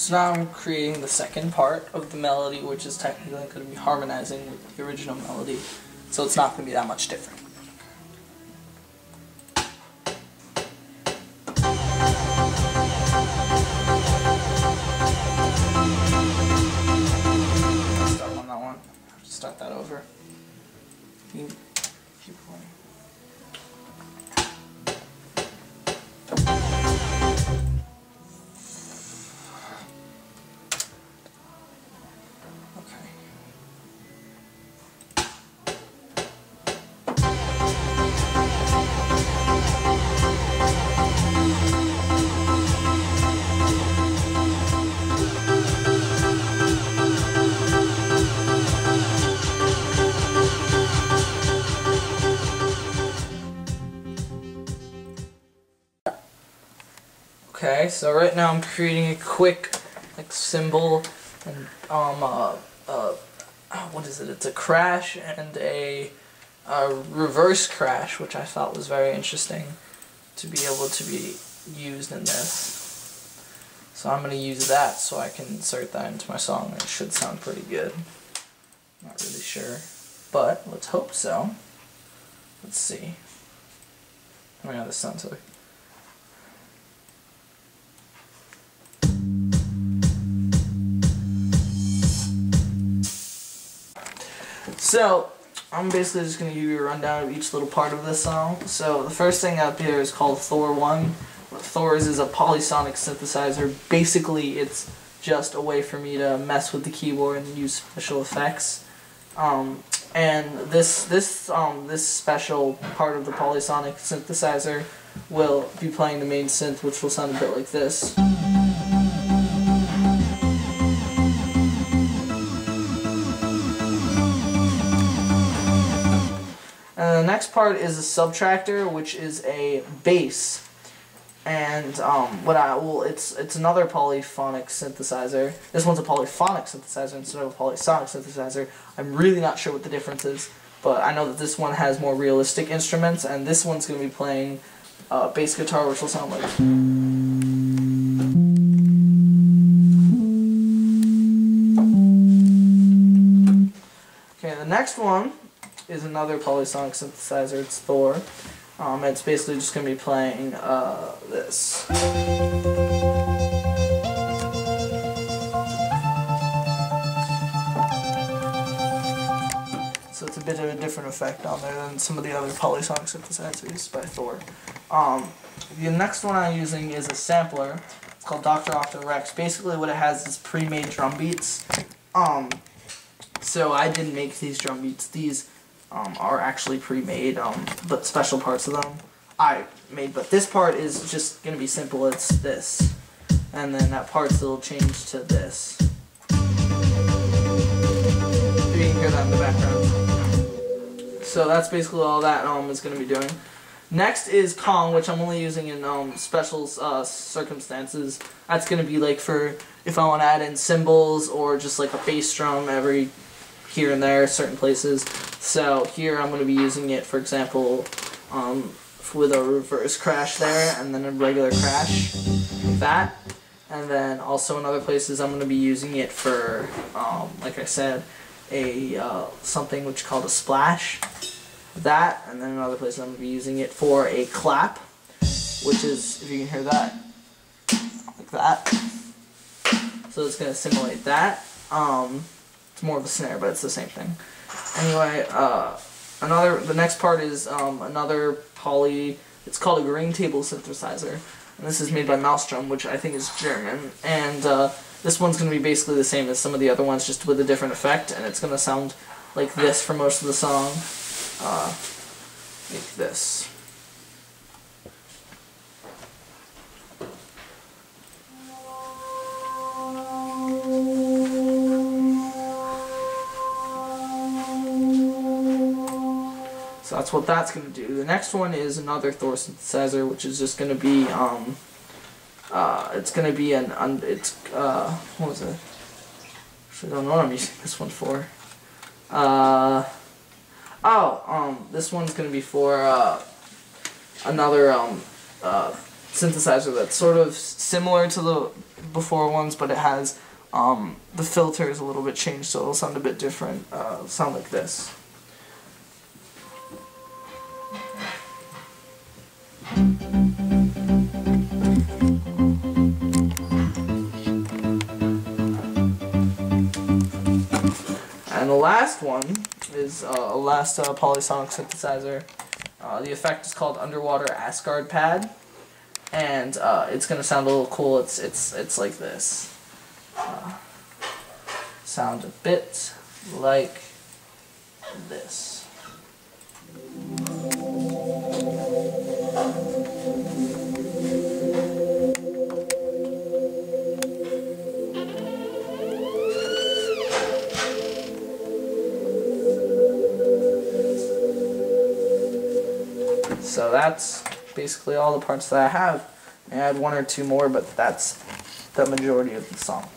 So now I'm creating the second part of the melody, which is technically going to be harmonizing with the original melody, so it's not going to be that much different. Start on that one. Start that over. Keep going. Okay, so right now I'm creating a quick cymbal and what is it? It's a crash and a reverse crash, which I thought was very interesting to be able to be used in this. So I'm going to use that so I can insert that into my song. It should sound pretty good. Not really sure, but let's hope so. Let's see. Oh yeah, this sounds like. So, I'm basically just going to give you a rundown of each little part of this song. So, the first thing up here is called Thor 1. What Thor is a polysonic synthesizer. Basically, it's just a way for me to mess with the keyboard and use special effects. And this special part of the polysonic synthesizer will be playing the main synth, which will sound a bit like this. And the next part is a subtractor, which is a bass, and it's another polyphonic synthesizer. This one's a polyphonic synthesizer instead of a polysonic synthesizer. I'm really not sure what the difference is, but I know that this one has more realistic instruments, and this one's going to be playing bass guitar, which will sound like. Okay, the next one is another polysonic synthesizer. It's Thor. It's basically just going to be playing this. So it's a bit of a different effect on there than some of the other polysonic synthesizers by Thor. The next one I'm using is a sampler. It's called Dr. Octo Rex. Basically what it has is pre-made drum beats. So I didn't make these drum beats. These are actually pre-made, but special parts of them I made. But this part is just going to be simple. It's this. And then that part's will change to this. You can hear that in the background. So that's basically all that is going to be doing. Next is Kong, which I'm only using in special circumstances. That's going to be like for if I want to add in cymbals or just like a bass drum every here and there, certain places. So here I'm going to be using it, for example, with a reverse crash there, and then a regular crash, like that. And then also in other places I'm going to be using it for, like I said, a something which is called a splash. That, and then in other places I'm going to be using it for a clap, which is, if you can hear that, like that. So it's going to simulate that. It's more of a snare, but it's the same thing. Anyway, the next part is another poly. It's called a green table synthesizer, and this is made by Maelstrom, which I think is German. And this one's going to be basically the same as some of the other ones, just with a different effect, and it's going to sound like this for most of the song, like this. So that's what that's going to do. The next one is another Thor synthesizer, which is just going to be, it's going to be what was it? Actually, I don't know what I'm using this one for. This one's going to be for another synthesizer that's sort of similar to the before ones, but it has the filter is a little bit changed, so it'll sound a bit different. It'll sound like this. And the last one is a last polysonic synthesizer. The effect is called Underwater Asgard Pad, and it's gonna sound a little cool. It's like this. Sound a bit like this. So that's basically all the parts that I have. I had one or two more, but that's the majority of the song.